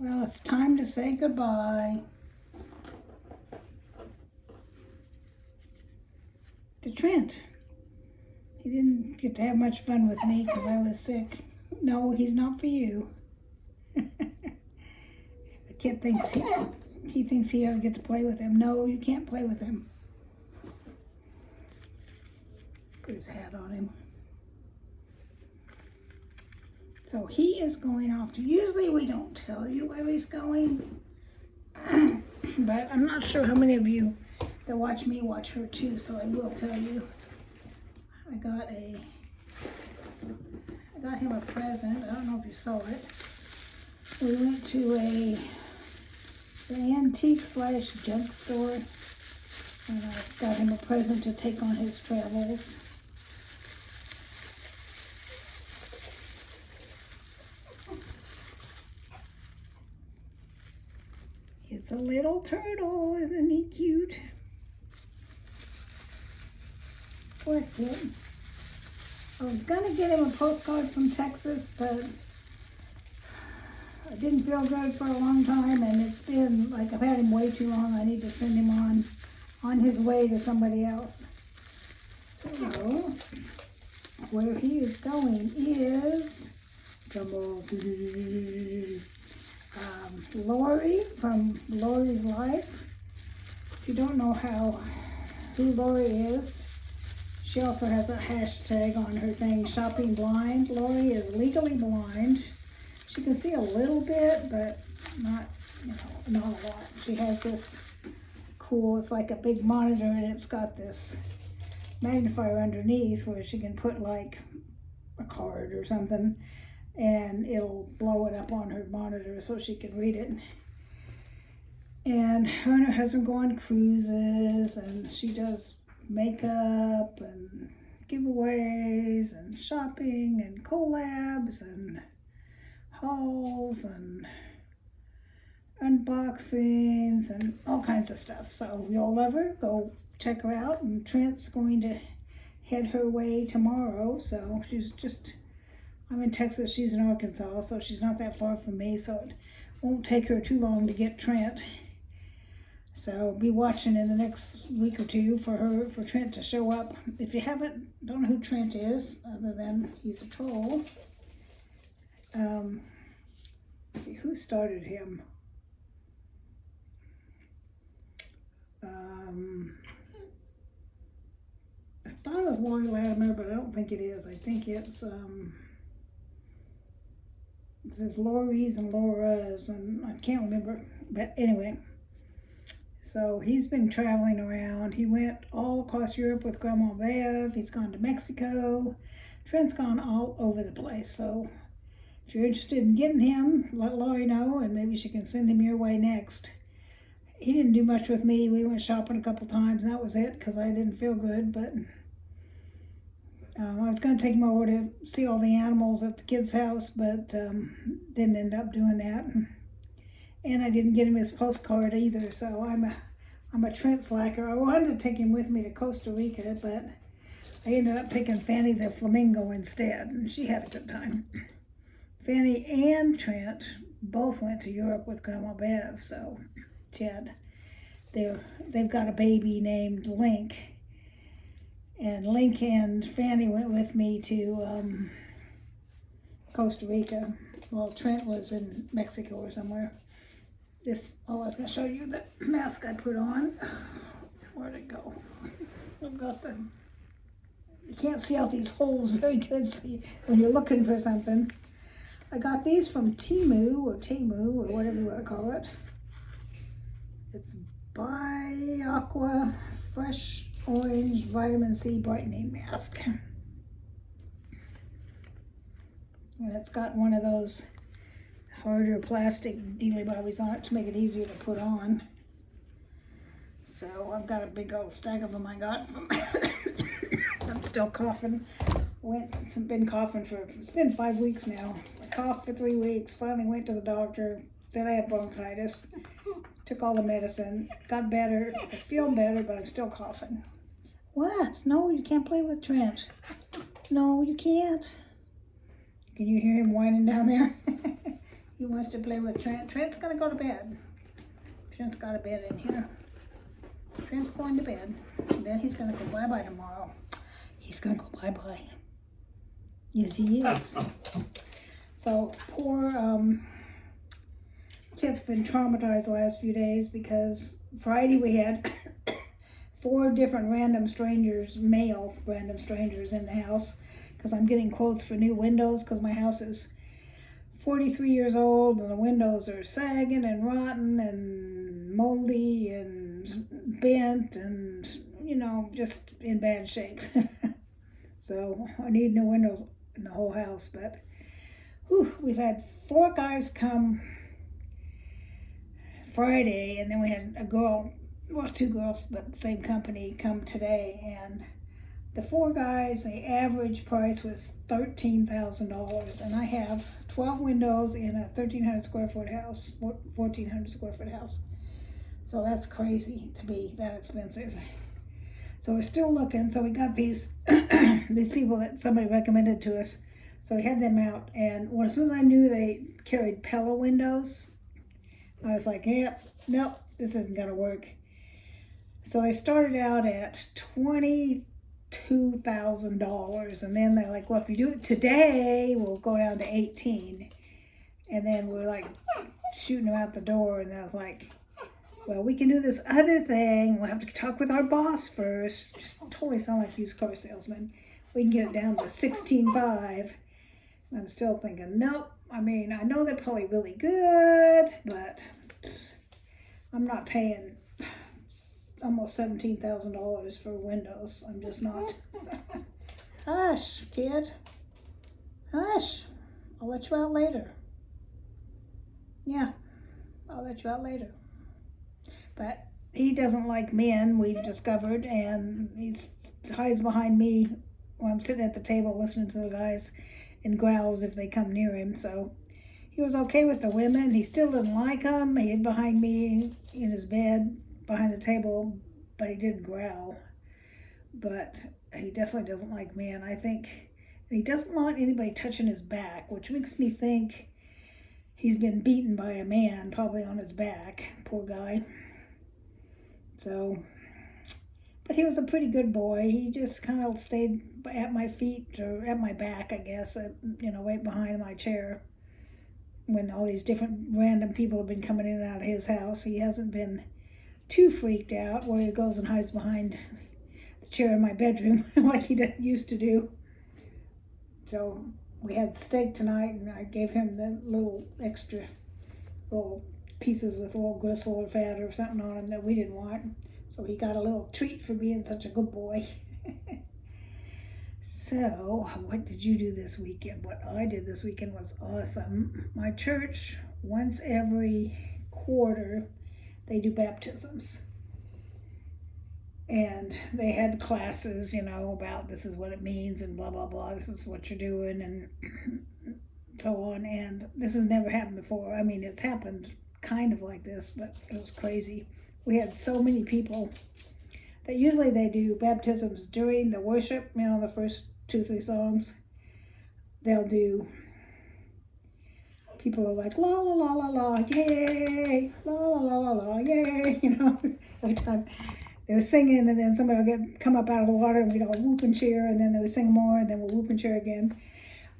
Well, it's time to say goodbye to Trent. He didn't get to have much fun with me because I was sick. No, he's not for you. The kid thinks he thinks he ought to get to play with him. No, you can't play with him. Put his hat on him. So he is going off to, usually we don't tell you where he's going, but I'm not sure how many of you that watch me watch her too, so I will tell you. I got him a present. I don't know if you saw it. We went to an antique / junk store, and I got him a present to take on his travels. It's a little turtle, isn't he cute? Poor kid. I was gonna get him a postcard from Texas, but I didn't feel good for a long time, and it's been like I've had him way too long. I need to send him on his way to somebody else. So where he is going is, come on, Lori from Lori's Life. If you don't know who Lori is, she also has a hashtag on her thing, shopping blind. Lori is legally blind. She can see a little bit, but not a lot. She has this cool, it's like a big monitor, and it's got this magnifier underneath where she can put like a card or something, and it'll blow it up on her monitor so she can read it. And her and her husband go on cruises, and she does makeup and giveaways and shopping and collabs and hauls and unboxings and all kinds of stuff. So if you'll love her, go check her out. And Trent's going to head her way tomorrow. So I'm in Texas, she's in Arkansas, so she's not that far from me, so it won't take her too long to get Trent. So be watching in the next week or two for Trent to show up. If you don't know who Trent is, other than he's a troll. Let's see, who started him? I thought it was Lori Latimer, but I don't think it is. I think it's it says Lorries and Laura's, and I can't remember, but anyway. So he's been traveling around. He went all across Europe with Grandma Bev. He's gone to Mexico. Trent's gone all over the place. So if you're interested in getting him, let Lori know, and maybe she can send him your way next. He didn't do much with me. We went shopping a couple times, and that was it, because I didn't feel good, but I was going to take him over to see all the animals at the kids' house, but didn't end up doing that. And I didn't get him his postcard either, so I'm a Trent slacker. I wanted to take him with me to Costa Rica, but I ended up taking Fanny the flamingo instead, and she had a good time. Fanny and Trent both went to Europe with Grandma Bev, so Chad, they've got a baby named Link. And Link and Fanny went with me to Costa Rica. Well, Trent was in Mexico or somewhere. I was going to show you the mask I put on. Where'd it go? I've got them. You can't see out these holes very good when you're looking for something. I got these from Temu or whatever you want to call it. It's by Aqua Fresh Orange Vitamin C Brightening Mask. And it's got one of those harder plastic dealy bobbies on it to make it easier to put on. So I've got a big old stack of them I got from I'm still coughing. Been coughing it's been 5 weeks now. I coughed for 3 weeks, finally went to the doctor, said I had bronchitis, took all the medicine, got better, I feel better, but I'm still coughing. What? No, you can't play with Trent. No, you can't. Can you hear him whining down there? He wants to play with Trent. Trent's gonna go to bed. Trent's got a bed in here. Trent's going to bed. Then he's gonna go bye-bye tomorrow. He's gonna go bye-bye. Yes, he is. So poor Kit's been traumatized the last few days because Friday we had 4 different random strangers, male random strangers in the house, because I'm getting quotes for new windows because my house is 43 years old and the windows are sagging and rotten and moldy and bent and, you know, just in bad shape. So I need new windows in the whole house. But whew, we've had 4 guys come Friday, and then we had a girl, well, 2 girls, but the same company, come today. And the 4 guys, the average price was $13,000, and I have 12 windows in a 1,300 square foot house, 1,400 square foot house. So that's crazy to be that expensive. So we're still looking. So we got these these people that somebody recommended to us. So we had them out, and as soon as I knew they carried Pella windows, I was like, yep, nope, this isn't gonna work. So they started out at $22,000, and then they're like, well, if you do it today, we'll go down to 18. And then we're like shooting them out the door, and I was like, well, we can do this other thing. We'll have to talk with our boss first. Just totally sound like used car salesman. We can get it down to 16.5. I'm still thinking, nope. I mean, I know they're probably really good, but I'm not paying almost $17,000 for windows. I'm just not. Hush, kid. Hush. I'll let you out later. Yeah, I'll let you out later. But he doesn't like men, we've discovered, and he hides behind me when I'm sitting at the table listening to the guys, and growls if they come near him. So he was okay with the women. He still didn't like them. He hid behind me in his bed behind the table, but he didn't growl. But he definitely doesn't like men, I think. And he doesn't want anybody touching his back, which makes me think he's been beaten by a man, probably on his back. Poor guy. So, but he was a pretty good boy. He just kind of stayed at my feet, or at my back, I guess, you know, right behind my chair. When all these different random people have been coming in and out of his house, he hasn't been too freaked out where he goes and hides behind the chair in my bedroom like he used to do. So we had steak tonight, and I gave him the little extra little pieces with a little gristle or fat or something on them that we didn't want. So he got a little treat for being such a good boy. So, what did you do this weekend? What I did this weekend was awesome. My church, once every quarter, they do baptisms. And they had classes, you know, about this is what it means and blah, blah, blah. This is what you're doing and so on. And this has never happened before. I mean, it's happened kind of like this, but it was crazy. We had so many people that usually they do baptisms during the worship, you know, the first 2-3 songs. They'll do, people are like, la la la la la, yay, la la la la la, yay, you know, every time they were singing, and then somebody would come up out of the water and we'd all whoop and cheer, and then they would sing more, and then we'll whoop and cheer again.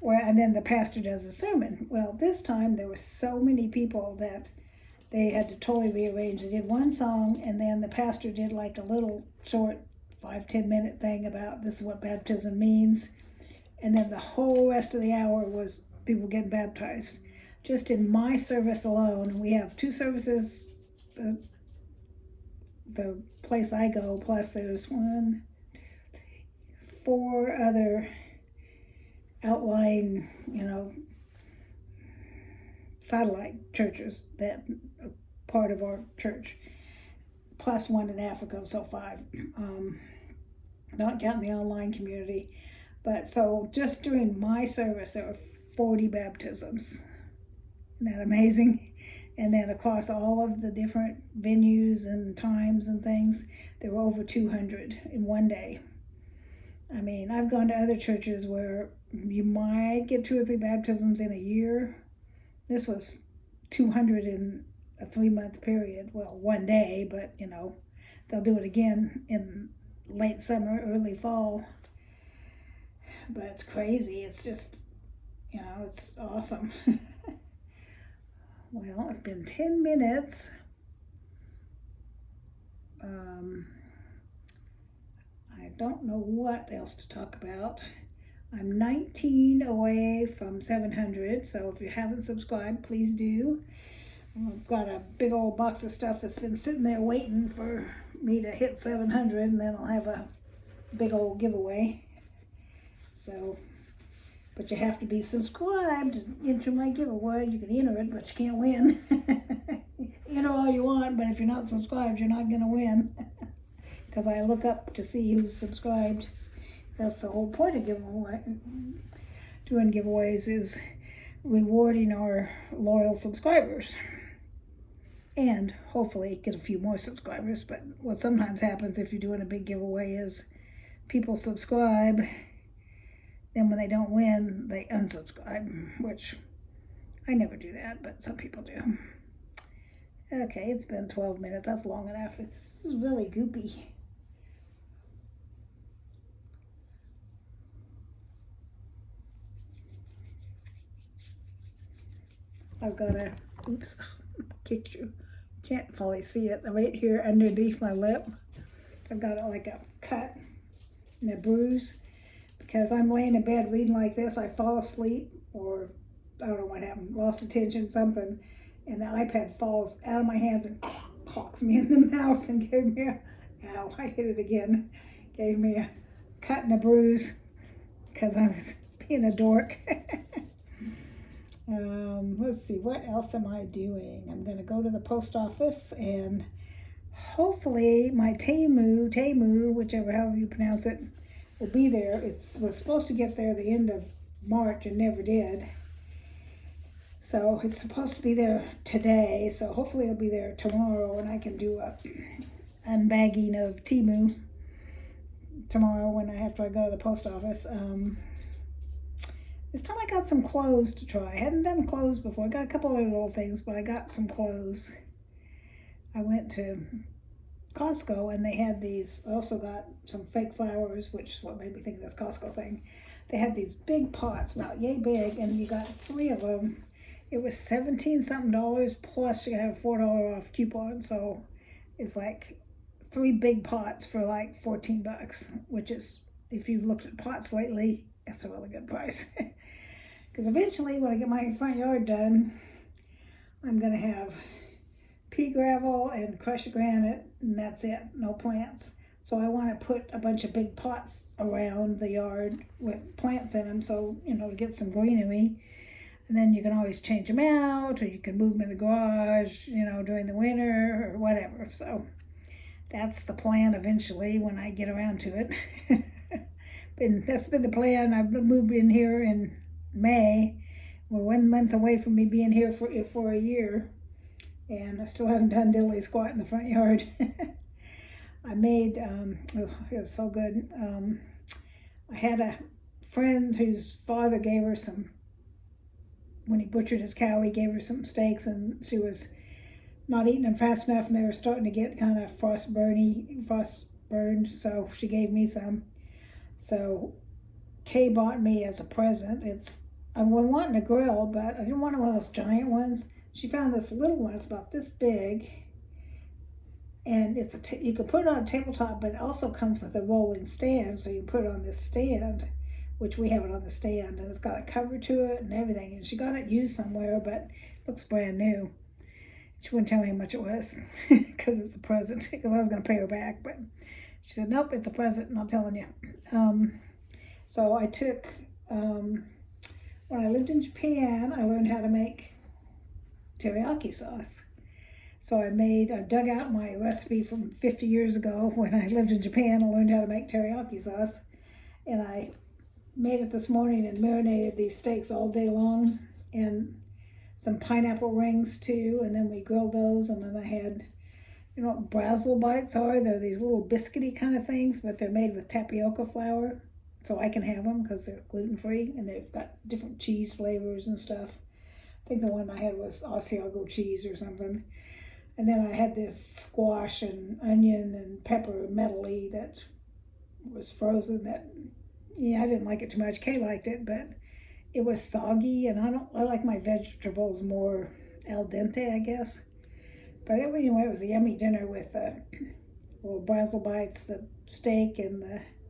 And then the pastor does a sermon. Well, this time there were so many people that they had to totally rearrange. They did one song, and then the pastor did like a little short 5-10 minute thing about this is what baptism means. And then the whole rest of the hour was people getting baptized. Just in my service alone, we have 2 services, the place I go, plus there's 4 other outlying, you know, satellite churches that are part of our church, plus 1 in Africa, so 5. Not counting the online community. But so just during my service, there were 40 baptisms. Isn't that amazing? And then across all of the different venues and times and things, there were over 200 in one day. I mean, I've gone to other churches where you might get 2 or 3 baptisms in a year. This was 200 in a 3-month period. Well, one day, but you know, they'll do it again in late summer, early fall. But it's crazy. It's just, you know, it's awesome. Well, it's been 10 minutes. I don't know what else to talk about. I'm 19 away from 700, so if you haven't subscribed, please do. I've got a big old box of stuff that's been sitting there waiting for me to hit 700, and then I'll have a big old giveaway. So, but you have to be subscribed to enter my giveaway. You can enter it, but you can't win. Enter all you want, but if you're not subscribed, you're not going to win. Because I look up to see who's subscribed. That's the whole point of doing giveaways, is rewarding our loyal subscribers. And hopefully get a few more subscribers. But what sometimes happens if you're doing a big giveaway is people subscribe, then when they don't win, they unsubscribe, which I never do that, but some people do. Okay, it's been 12 minutes. That's long enough. It's really goopy. I've got a, oops, kicked you. Can't fully see it. Right here underneath my lip, I've got like a cut and a bruise. Because I'm laying in bed reading like this, I fall asleep, or I don't know what happened, lost attention, something, and the iPad falls out of my hands and clocks me in the mouth and gave me a, ow, I hit it again, gave me a cut and a bruise because I was being a dork. Let's see, what else am I doing? I'm going to go to the post office and hopefully my Temu, whichever, however you pronounce it, will be there. It was supposed to get there the end of March and never did. So it's supposed to be there today. So hopefully it'll be there tomorrow and I can do a unbagging of Temu tomorrow after I go to the post office. This time I got some clothes to try. I hadn't done clothes before. I got a couple other little things, but I got some clothes. I went to Costco and they had these, I also got some fake flowers, which is what made me think of this Costco thing. They had these big pots, about yay big, and you got 3 of them. It was $17 something plus you got a $4 off coupon, so it's like 3 big pots for like 14 bucks, which is, if you've looked at pots lately, that's a really good price. Because eventually when I get my front yard done, I'm gonna have pea gravel and crushed granite, and that's it, no plants. So I want to put a bunch of big pots around the yard with plants in them, so, you know, to get some greenery. And then you can always change them out, or you can move them in the garage, you know, during the winter or whatever. So that's the plan eventually when I get around to it. And that's been the plan. I've moved in here in May. We're 1 month away from me being here for a year. And I still haven't done diddly squat in the front yard. I made, it was so good. I had a friend whose father gave her some, when he butchered his cow, he gave her some steaks, and she was not eating them fast enough, and they were starting to get kind of frost burned, so she gave me some. So Kay bought me as a present. I was wanting a grill, but I didn't want one of those giant ones. She found this little one. It's about this big, and you can put it on a tabletop, but it also comes with a rolling stand, so you put it on this stand, which we have it on the stand, and it's got a cover to it and everything. And she got it used somewhere, but it looks brand new. She wouldn't tell me how much it was because it's a present. Because I was going to pay her back, but she said, "Nope, it's a present, not telling you." So I took when I lived in Japan, I learned how to make teriyaki sauce. So I dug out my recipe from 50 years ago when I lived in Japan. I learned how to make teriyaki sauce. And I made it this morning and marinated these steaks all day long, and some pineapple rings too. And then we grilled those, and then I had, you know what Brazil bites are? They're these little biscuity kind of things, but they're made with tapioca flour. So I can have them because they're gluten-free, and they've got different cheese flavors and stuff think the one I had was Asiago cheese or something. And then I had this squash and onion and pepper medley that was frozen that, yeah, I didn't like it too much. Kay liked it, but it was soggy, and I like my vegetables more al dente, I guess. But anyway, it was a yummy dinner with little Brazil bites, the steak, and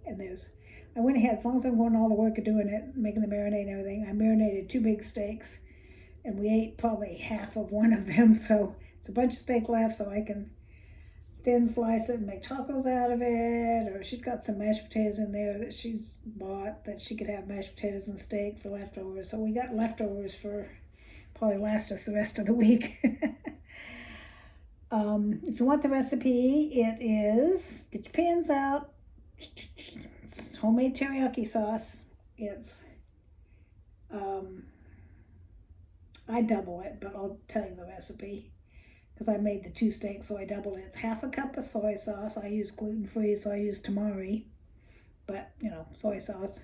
I went ahead, as long as I'm going all the work of doing it, making the marinade and everything, I marinated 2 big steaks, and we ate probably half of one of them, so it's a bunch of steak left, so I can thin slice it and make tacos out of it. Or she's got some mashed potatoes in there that she's bought that she could have mashed potatoes and steak for leftovers. So we got leftovers for probably last us the rest of the week. If you want the recipe, it is, get your pans out. It's homemade teriyaki sauce. It's I double it, but I'll tell you the recipe because I made the 2 steaks, so I doubled it. It's half a cup of soy sauce. I use gluten-free, so I use Tamari, but soy sauce.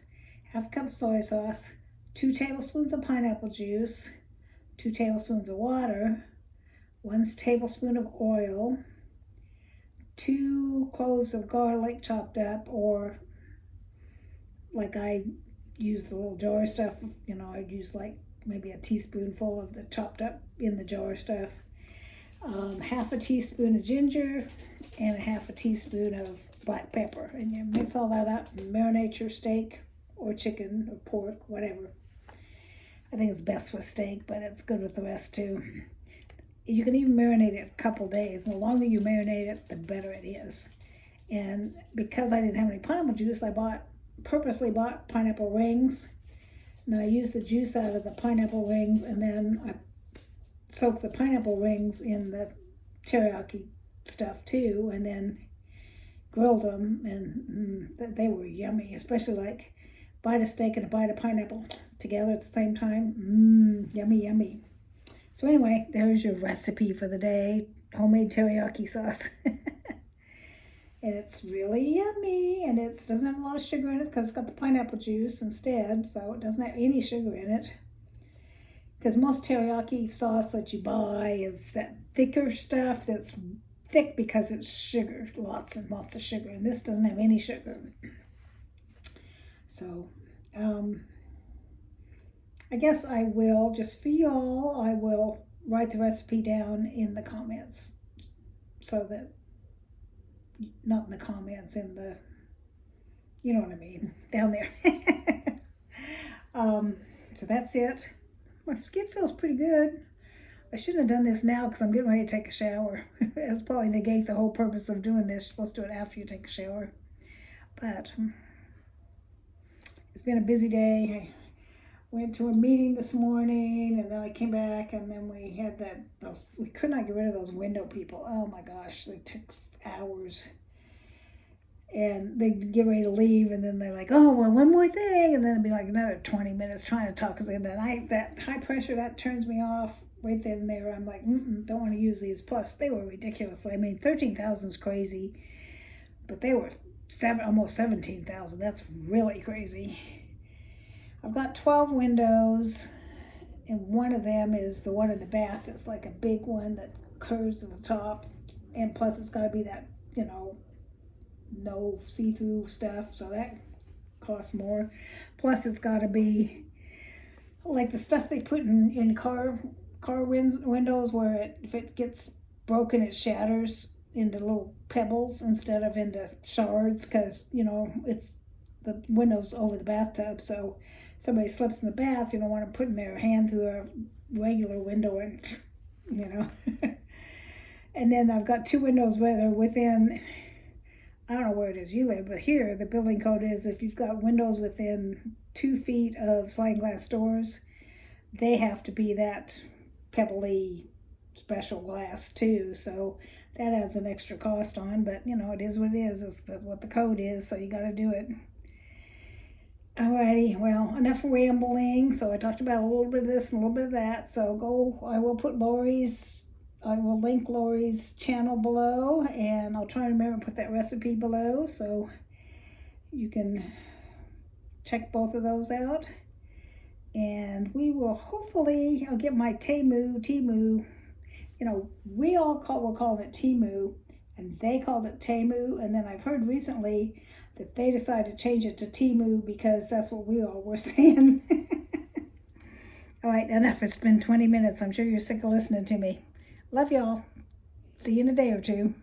Half a cup of soy sauce, 2 tablespoons of pineapple juice, 2 tablespoons of water, 1 tablespoon of oil, 2 cloves of garlic chopped up, or like I use the little jar stuff, I'd use like maybe a teaspoonful of the chopped up in the jar stuff. Half a teaspoon of ginger and a half a teaspoon of black pepper, and you mix all that up and marinate your steak or chicken or pork, whatever. I think it's best with steak, but it's good with the rest too. You can even marinate it a couple days, and the longer you marinate it, the better it is. And because I didn't have any pineapple juice, I purposely bought pineapple rings. Now I use the juice out of the pineapple rings, and then I soak the pineapple rings in the teriyaki stuff too, and then grilled them, and they were yummy, especially like bite of steak and a bite of pineapple together at the same time. Yummy, yummy. So anyway, there's your recipe for the day, homemade teriyaki sauce. And it's really yummy, and it doesn't have a lot of sugar in it because it's got the pineapple juice instead, so it doesn't have any sugar in it. Because most teriyaki sauce that you buy is that thicker stuff that's thick because it's sugar, lots and lots of sugar, and this doesn't have any sugar. So, I guess I will, just for y'all, I will write the recipe down in the comments, so that, not in the comments, in the, you know what I mean, down there. So that's it. My skin feels pretty good. I shouldn't have done this now because I'm getting ready to take a shower. It'll probably negate the whole purpose of doing this. You're supposed to do it after you take a shower. But it's been a busy day. I went to a meeting this morning, and then I came back, and then we had we could not get rid of those window people. Oh my gosh, they took hours. And they'd get ready to leave, and then they're like, oh, well, one more thing, and then it'd be like another 20 minutes trying to talk, because that high pressure, that turns me off right then and there. I'm like, don't want to use these. Plus, they were ridiculous. I mean, 13,000 is crazy, but they were almost 17,000. That's really crazy. I've got 12 windows, and one of them is the one in the bath. It's like a big one that curves to the top, and plus it's got to be that, no see-through stuff, so that costs more. Plus it's got to be like the stuff they put in car windows, where if it gets broken, it shatters into little pebbles instead of into shards, because it's the windows over the bathtub, so somebody slips in the bath, you don't want them putting their hand through a regular window, and and then I've got 2 windows that are within, I don't know where it is you live, but here the building code is if you've got windows within 2 feet of sliding glass doors, they have to be that pebbly special glass too. So that has an extra cost on, but it is what it is. It's what the code is, so you got to do it. Alrighty, well, enough rambling. So I talked about a little bit of this and a little bit of that. So I will link Lorries' channel below, and I'll try to remember to put that recipe below so you can check both of those out. And we will hopefully, I'll get my Temu. You know, we all were calling it Temu, and they called it Temu. And then I've heard recently that they decided to change it to Temu because that's what we all were saying. All right, enough. It's been 20 minutes. I'm sure you're sick of listening to me. Love y'all. See you in a day or two.